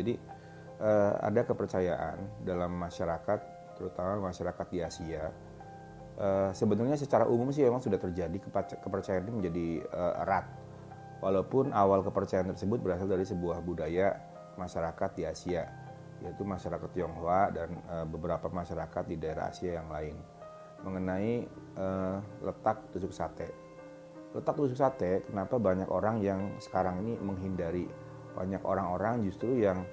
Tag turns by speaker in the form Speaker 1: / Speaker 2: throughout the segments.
Speaker 1: Jadi ada kepercayaan dalam masyarakat, terutama masyarakat di Asia. Sebenarnya secara umum sih memang sudah terjadi kepercayaan ini menjadi erat. Walaupun awal kepercayaan tersebut berasal dari sebuah budaya masyarakat di Asia, yaitu masyarakat Tionghoa dan beberapa masyarakat di daerah Asia yang lain, mengenai letak tusuk sate. Letak tusuk sate, kenapa banyak orang yang sekarang ini menghindari? Banyak orang-orang justru yang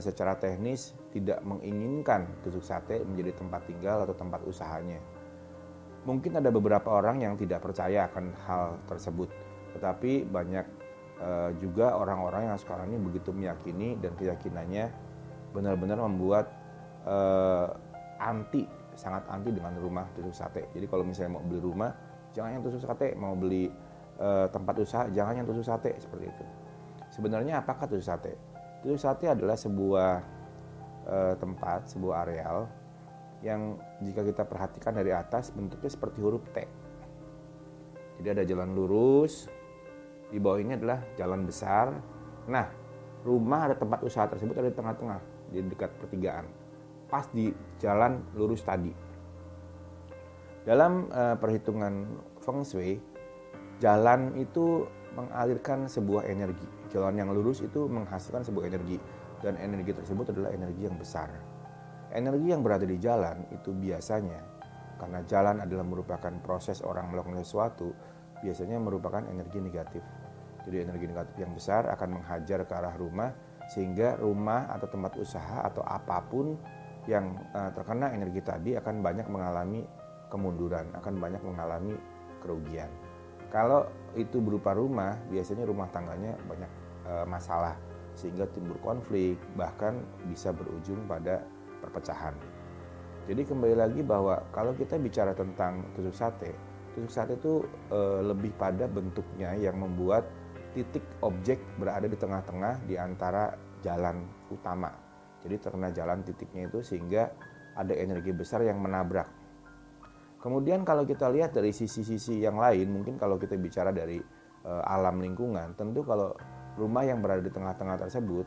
Speaker 1: secara teknis tidak menginginkan tusuk sate menjadi tempat tinggal atau tempat usahanya. Mungkin ada beberapa orang yang tidak percaya akan hal tersebut, tetapi banyak juga orang-orang yang sekarang ini begitu meyakini dan keyakinannya benar-benar membuat sangat anti dengan rumah tusuk sate. Jadi kalau misalnya mau beli rumah, jangan yang tusuk sate, mau beli tempat usaha, jangan yang tusuk sate, seperti itu. Sebenarnya apakah tusuk sate? Tusuk sate adalah sebuah tempat, sebuah areal yang jika kita perhatikan dari atas bentuknya seperti huruf T. Jadi ada jalan lurus, di bawah ini adalah jalan besar. Nah, rumah ada tempat usaha tersebut ada di tengah-tengah, di dekat pertigaan, pas di jalan lurus tadi. Dalam perhitungan Feng Shui, jalan itu mengalirkan sebuah energi. Jalan yang lurus itu menghasilkan sebuah energi, dan energi tersebut adalah energi yang besar. Energi yang berada di jalan itu biasanya, karena jalan adalah merupakan proses orang melakukan sesuatu, biasanya merupakan energi negatif. Jadi energi negatif yang besar akan menghajar ke arah rumah, sehingga rumah atau tempat usaha atau apapun yang terkena energi tadi akan banyak mengalami kemunduran, akan banyak mengalami kerugian. Kalau itu berupa rumah, biasanya rumah tangganya banyak masalah, sehingga timbul konflik, bahkan bisa berujung pada perpecahan. Jadi kembali lagi bahwa kalau kita bicara tentang tusuk sate itu lebih pada bentuknya yang membuat titik objek berada di tengah-tengah di antara jalan utama. Jadi terkena jalan titiknya itu sehingga ada energi besar yang menabrak. Kemudian kalau kita lihat dari sisi-sisi yang lain, mungkin kalau kita bicara dari alam lingkungan, tentu kalau rumah yang berada di tengah-tengah tersebut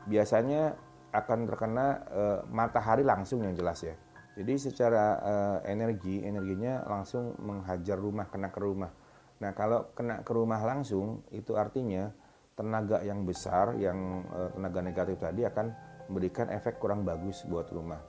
Speaker 1: biasanya akan terkena matahari langsung yang jelas ya. Jadi secara energinya langsung menghajar rumah, kena ke rumah. Nah kalau kena ke rumah langsung, itu artinya tenaga yang besar, yang tenaga negatif tadi akan memberikan efek kurang bagus buat rumah.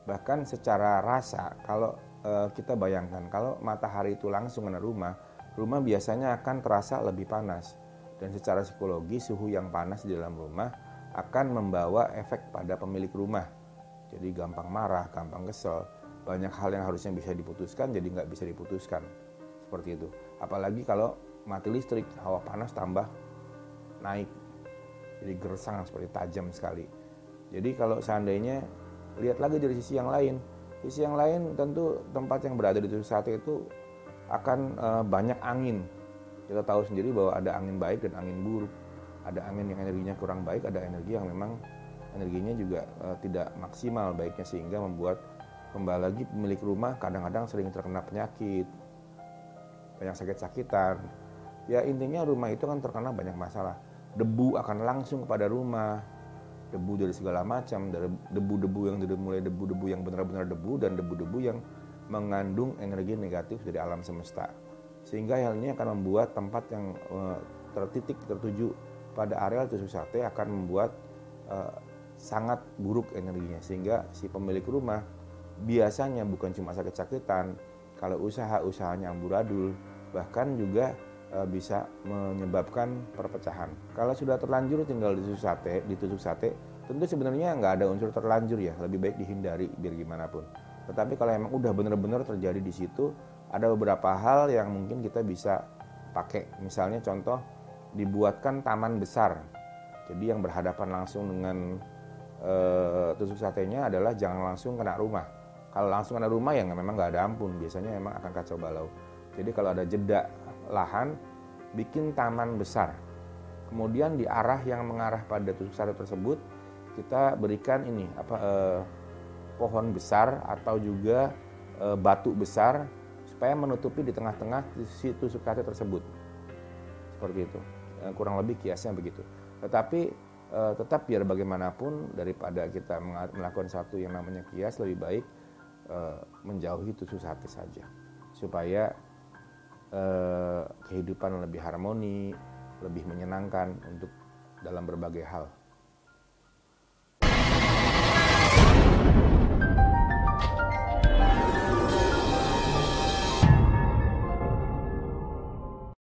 Speaker 1: Bahkan secara rasa, kalau kita bayangkan, kalau matahari itu langsung kena rumah biasanya akan terasa lebih panas. Dan secara psikologi, suhu yang panas di dalam rumah akan membawa efek pada pemilik rumah. Jadi gampang marah, gampang kesel. Banyak hal yang harusnya bisa diputuskan jadi nggak bisa diputuskan. Seperti itu. Apalagi kalau mati listrik, hawa panas tambah naik. Jadi gersang seperti tajam sekali. Jadi kalau seandainya lihat lagi dari sisi yang lain. Sisi yang lain tentu tempat yang berada di tusuk sate itu akan banyak angin. Kita tahu sendiri bahwa ada angin baik dan angin buruk. Ada angin yang energinya kurang baik, ada energi yang memang energinya juga tidak maksimal baiknya, sehingga membuat kembali lagi pemilik rumah kadang-kadang sering terkena penyakit, banyak sakit-sakitan. Ya intinya rumah itu kan terkena banyak masalah. Debu akan langsung kepada rumah, debu dari segala macam, dari debu-debu yang dari mulai debu-debu yang benar-benar debu dan debu-debu yang mengandung energi negatif dari alam semesta. Sehingga hal ini akan membuat tempat yang tertuju pada areal tusuk sate akan membuat sangat buruk energinya, sehingga si pemilik rumah biasanya bukan cuma sakit-sakitan, kalau usahanya amburadul, bahkan juga bisa menyebabkan perpecahan. Kalau sudah terlanjur tinggal di tusuk sate, tentu sebenarnya nggak ada unsur terlanjur ya, lebih baik dihindari biar gimana pun. Tetapi kalau emang udah benar-benar terjadi di situ, ada beberapa hal yang mungkin kita bisa pakai. Misalnya contoh, dibuatkan taman besar. Jadi yang berhadapan langsung dengan tusuk satenya adalah jangan langsung kena rumah. Kalau langsung kena rumah ya memang nggak ada ampun, biasanya memang akan kacau balau. Jadi kalau ada jeda lahan, bikin taman besar. Kemudian di arah yang mengarah pada tusuk sate tersebut, kita berikan pohon besar atau juga batu besar supaya menutupi di tengah-tengah si tusuk sate tersebut. Seperti itu. Kurang lebih kiasnya begitu. Tetapi tetap biar bagaimanapun daripada kita melakukan satu yang namanya kias, lebih baik menjauhi tusuk sate saja, supaya kehidupan lebih harmoni, lebih menyenangkan untuk dalam berbagai hal.